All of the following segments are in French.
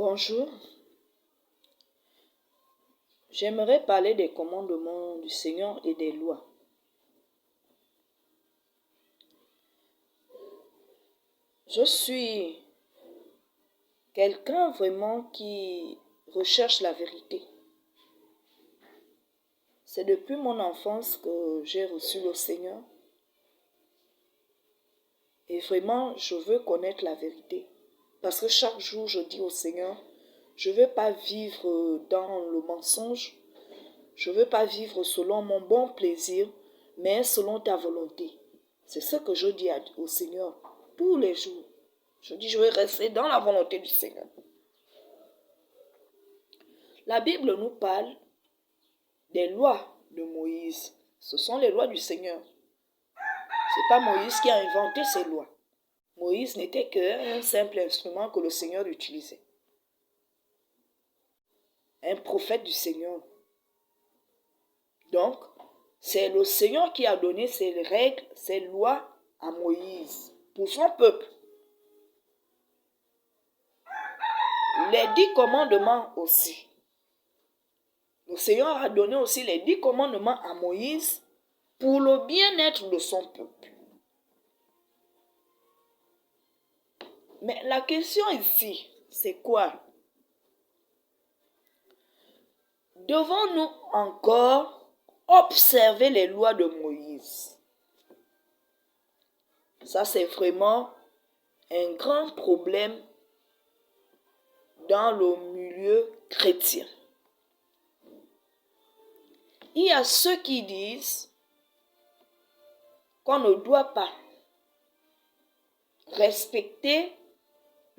Bonjour, j'aimerais parler des commandements du Seigneur et des lois. Je suis quelqu'un vraiment qui recherche la vérité. C'est depuis mon enfance que j'ai reçu le Seigneur. Et vraiment, je veux connaître la vérité. Parce que chaque jour, je dis au Seigneur, je ne veux pas vivre dans le mensonge. Je ne veux pas vivre selon mon bon plaisir, mais selon ta volonté. C'est ce que je dis au Seigneur tous les jours. Je dis, je veux rester dans la volonté du Seigneur. La Bible nous parle des lois de Moïse. Ce sont les lois du Seigneur. Ce n'est pas Moïse qui a inventé ces lois. Moïse n'était qu'un simple instrument que le Seigneur utilisait. Un prophète du Seigneur. Donc, c'est le Seigneur qui a donné ces règles, ces lois à Moïse pour son peuple. Les 10 commandements aussi. Le Seigneur a donné aussi les 10 commandements à Moïse pour le bien-être de son peuple. Mais la question ici, c'est quoi? Devons-nous encore observer les lois de Moïse? Ça, c'est vraiment un grand problème dans le milieu chrétien. Il y a ceux qui disent qu'on ne doit pas respecter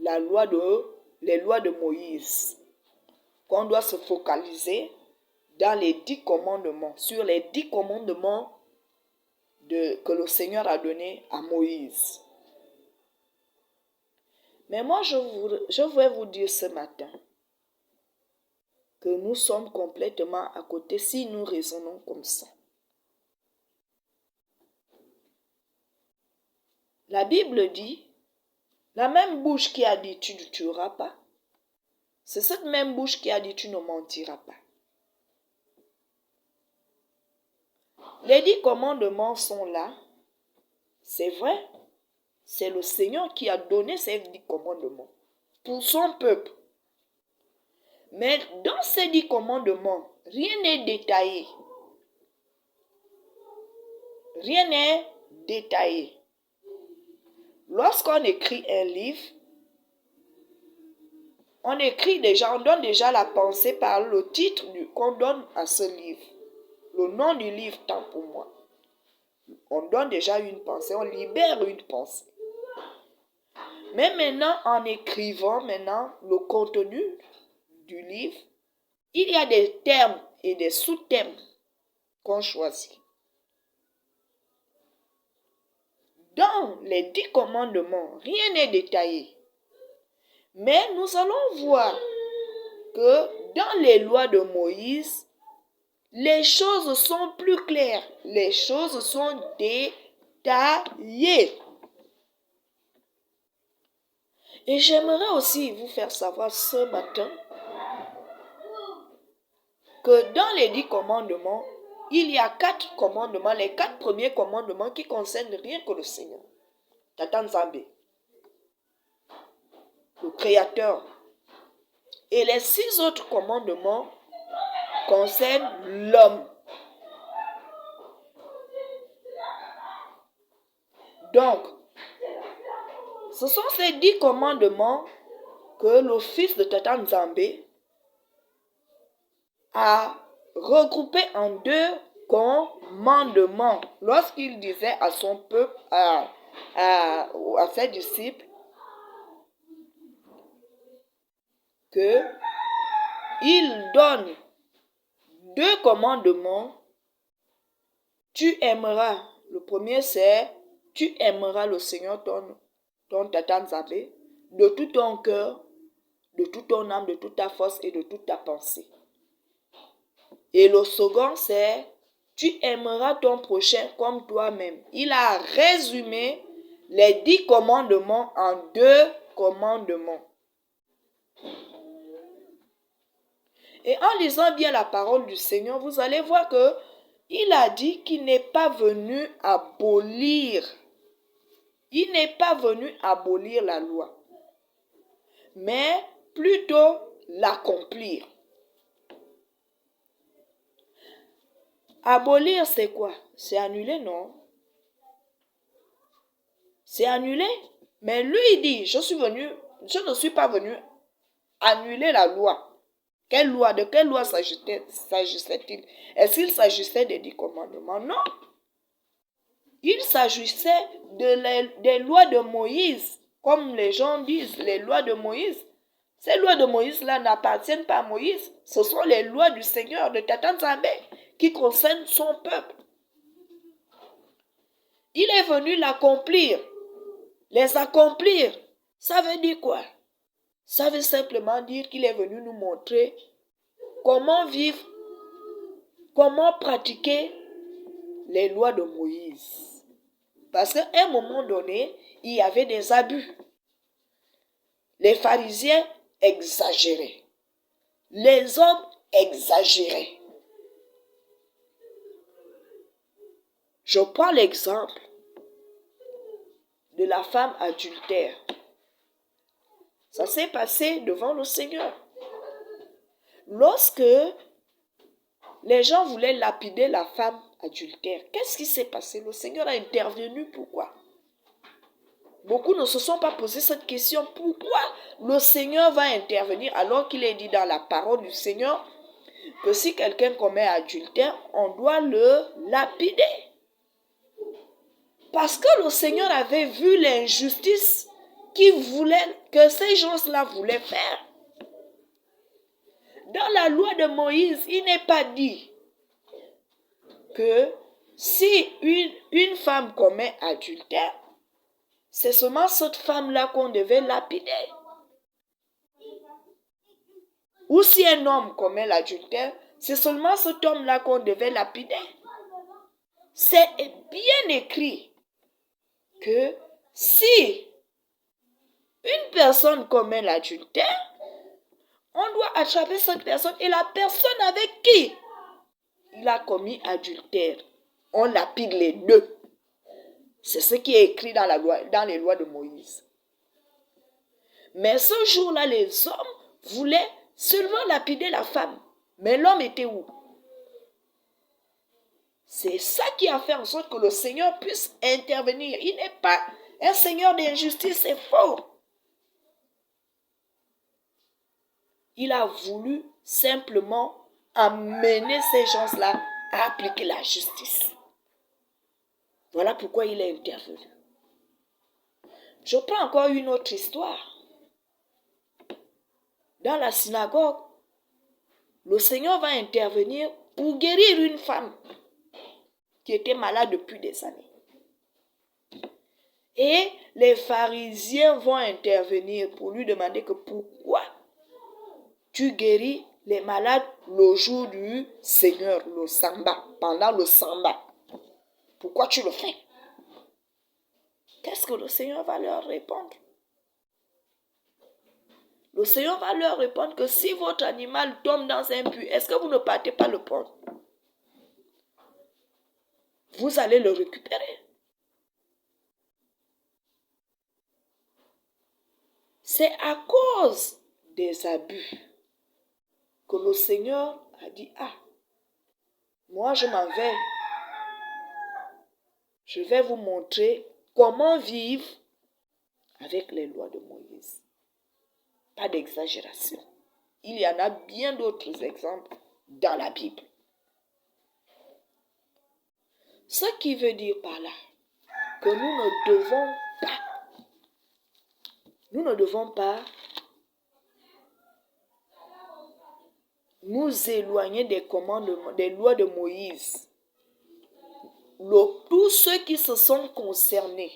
les lois de Moïse, qu'on doit se focaliser dans les 10 commandements, sur les 10 commandements que le Seigneur a donnés à Moïse. Mais moi, je vais vous dire ce matin que nous sommes complètement à côté si nous raisonnons comme ça. La Bible dit, la même bouche qui a dit tu ne tueras pas, c'est cette même bouche qui a dit tu ne mentiras pas. Les 10 commandements sont là, c'est vrai, c'est le Seigneur qui a donné ces 10 commandements pour son peuple. Mais dans ces 10 commandements, rien n'est détaillé. Rien n'est détaillé. Lorsqu'on écrit un livre, on donne déjà la pensée par le titre qu'on donne à ce livre. Le nom du livre, tant pour moi. On donne déjà une pensée, on libère une pensée. Mais maintenant, en écrivant le contenu du livre, il y a des termes et des sous-thèmes qu'on choisit. Dans les 10 commandements, rien n'est détaillé. Mais nous allons voir que dans les lois de Moïse, les choses sont plus claires. Les choses sont détaillées. Et j'aimerais aussi vous faire savoir ce matin que dans les 10 commandements, il y a 4 commandements, les 4 premiers commandements qui concernent rien que le Seigneur. Tata Nzambe, le Créateur. Et les 6 autres commandements concernent l'homme. Donc, ce sont ces 10 commandements que le fils de Tata Nzambe a regroupés en 2 commandements. Lorsqu'il disait à son peuple, à ses disciples, que il donne 2 commandements. Tu aimeras. Le premier c'est, tu aimeras le Seigneur ton Tata Nzambe de tout ton cœur, de toute ton âme, de toute ta force et de toute ta pensée. Et le second c'est, tu aimeras ton prochain comme toi-même. Il a résumé les 10 commandements en 2 commandements. Et en lisant bien la parole du Seigneur, vous allez voir que il a dit qu'il n'est pas venu abolir. Il n'est pas venu abolir la loi, mais plutôt l'accomplir. Abolir, c'est quoi? C'est annuler, non? C'est annuler. Mais lui, il dit, je ne suis pas venu annuler la loi. Quelle loi? De quelle loi s'agissait-il? Est-ce qu'il s'agissait des 10 commandements? Non. Il s'agissait des lois de Moïse. Comme les gens disent, les lois de Moïse. Ces lois de Moïse-là n'appartiennent pas à Moïse. Ce sont les lois du Seigneur, de Tatan Zambé, qui concernent son peuple. Il est venu l'accomplir. Les accomplir. Ça veut dire quoi? Ça veut simplement dire qu'il est venu nous montrer comment vivre, comment pratiquer les lois de Moïse. Parce qu'à un moment donné, il y avait des abus. Les pharisiens exagéraient. Les hommes exagéraient. Je prends l'exemple de la femme adultère. Ça s'est passé devant le Seigneur. Lorsque les gens voulaient lapider la femme adultère, qu'est-ce qui s'est passé? Le Seigneur a intervenu. Pourquoi? Beaucoup ne se sont pas posé cette question. Pourquoi le Seigneur va intervenir alors qu'il est dit dans la parole du Seigneur que si quelqu'un commet adultère, on doit le lapider? Parce que le Seigneur avait vu l'injustice que ces gens-là voulaient faire. Dans la loi de Moïse, il n'est pas dit que si une femme commet adultère, c'est seulement cette femme-là qu'on devait lapider. Ou si un homme commet l'adultère, c'est seulement cet homme-là qu'on devait lapider. C'est bien écrit que si une personne commet l'adultère, on doit attraper cette personne et la personne avec qui il a commis adultère, on lapide les deux. C'est ce qui est écrit dans les lois de Moïse. Mais ce jour-là, les hommes voulaient seulement lapider la femme. Mais l'homme était où? C'est ça qui a fait en sorte que le Seigneur puisse intervenir. Il n'est pas un Seigneur d'injustice, c'est faux. Il a voulu simplement amener ces gens-là à appliquer la justice. Voilà pourquoi il est intervenu. Je prends encore une autre histoire. Dans la synagogue, le Seigneur va intervenir pour guérir une femme qui était malade depuis des années. Et les pharisiens vont intervenir pour lui demander que pourquoi tu guéris les malades le jour du Seigneur, le samba, pendant le samba. Pourquoi tu le fais? Qu'est-ce que le Seigneur va leur répondre? Le Seigneur va leur répondre que si votre animal tombe dans un puits, est-ce que vous ne partez pas le prendre? Vous allez le récupérer. C'est à cause des abus que le Seigneur a dit, moi je m'en vais. Je vais vous montrer comment vivre avec les lois de Moïse. Pas d'exagération. Il y en a bien d'autres exemples dans la Bible. Ce qui veut dire par là que nous ne devons pas nous éloigner des commandements, des lois de Moïse. Tous ceux qui se sont concernés,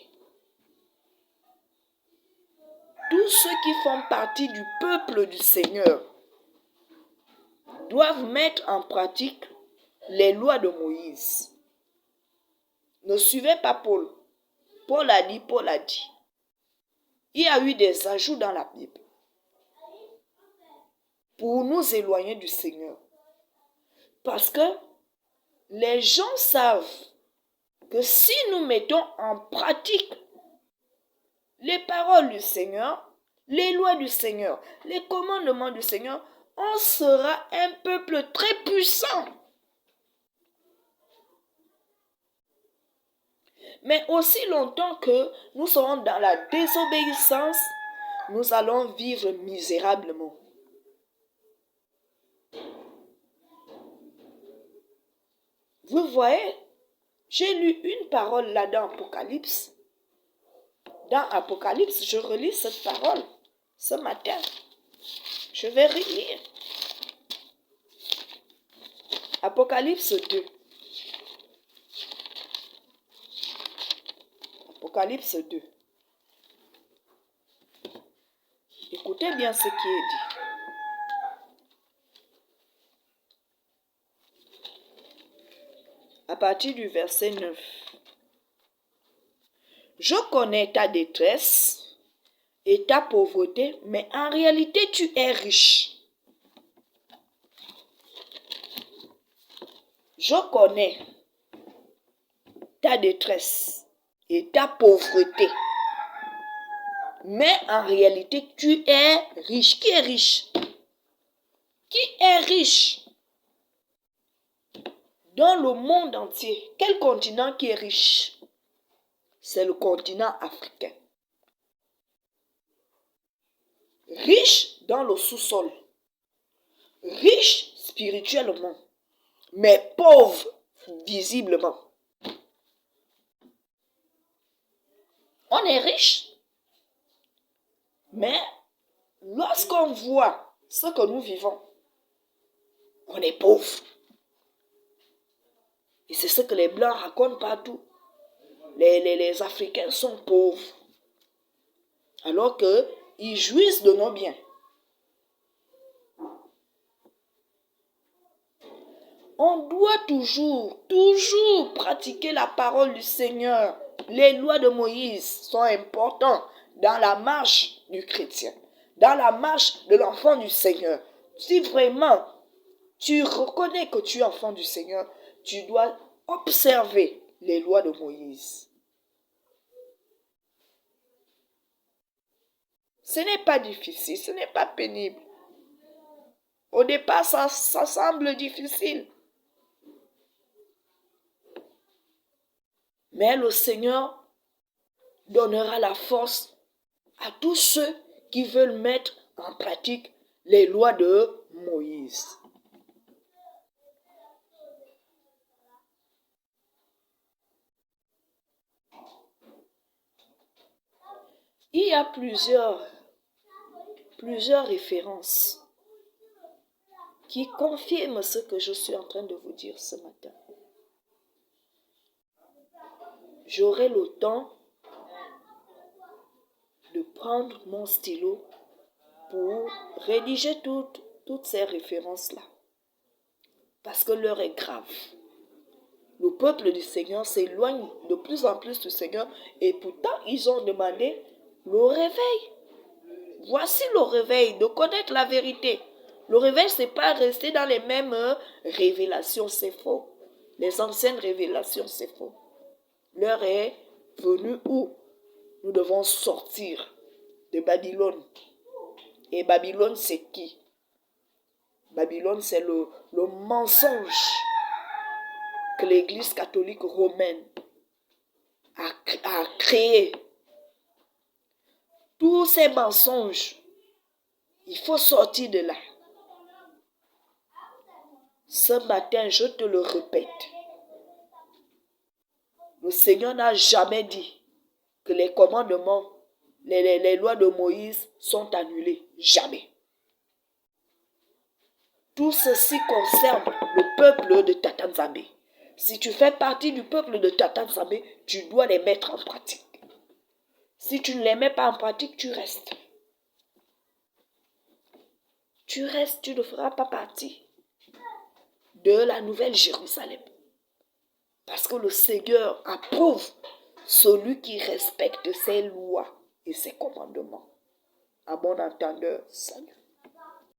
tous ceux qui font partie du peuple du Seigneur, doivent mettre en pratique les lois de Moïse. Ne suivez pas Paul. Paul a dit. Il y a eu des ajouts dans la Bible. pour nous éloigner du Seigneur. Parce que les gens savent que si nous mettons en pratique les paroles du Seigneur, les lois du Seigneur, les commandements du Seigneur, on sera un peuple très puissant. Mais aussi longtemps que nous serons dans la désobéissance, nous allons vivre misérablement. Vous voyez, j'ai lu une parole là dans Apocalypse. Dans Apocalypse, je relis cette parole ce matin. Je vais relire. Apocalypse 2. Apocalypse 2. Écoutez bien ce qui est dit. À partir du verset 9. Je connais ta détresse et ta pauvreté, mais en réalité tu es riche. Je connais ta détresse et ta pauvreté, mais en réalité tu es riche. Qui est riche? Qui est riche dans le monde entier? Quel continent qui est riche? C'est le continent africain. Riche dans le sous-sol, riche spirituellement, mais pauvre visiblement. On est riche, mais lorsqu'on voit ce que nous vivons, on est pauvre. Et c'est ce que les Blancs racontent partout. Les Africains sont pauvres, alors qu'ils jouissent de nos biens. On doit toujours pratiquer la parole du Seigneur. Les lois de Moïse sont importantes dans la marche du chrétien, dans la marche de l'enfant du Seigneur. Si vraiment tu reconnais que tu es enfant du Seigneur, tu dois observer les lois de Moïse. Ce n'est pas difficile, ce n'est pas pénible. Au départ, ça semble difficile. Mais le Seigneur donnera la force à tous ceux qui veulent mettre en pratique les lois de Moïse. Il y a plusieurs références qui confirment ce que je suis en train de vous dire ce matin. J'aurai le temps de prendre mon stylo pour rédiger toutes ces références-là. Parce que l'heure est grave. Le peuple du Seigneur s'éloigne de plus en plus du Seigneur et pourtant ils ont demandé le réveil. Voici le réveil, de connaître la vérité. Le réveil, ce n'est pas rester dans les mêmes révélations, c'est faux. Les anciennes révélations, c'est faux. L'heure est venue où nous devons sortir de Babylone. Et Babylone, c'est qui? Babylone, c'est le mensonge que l'Église catholique romaine a créé. Tous ces mensonges, il faut sortir de là. Ce matin, je te le répète, le Seigneur n'a jamais dit que les commandements, les lois de Moïse sont annulées. Jamais. Tout ceci concerne le peuple de Tata Nzambe. Si tu fais partie du peuple de Tata Nzambe, tu dois les mettre en pratique. Si tu ne les mets pas en pratique, tu restes. Tu restes, tu ne feras pas partie de la nouvelle Jérusalem. Parce que le Seigneur approuve celui qui respecte ses lois et ses commandements. À bon entendeur, salut.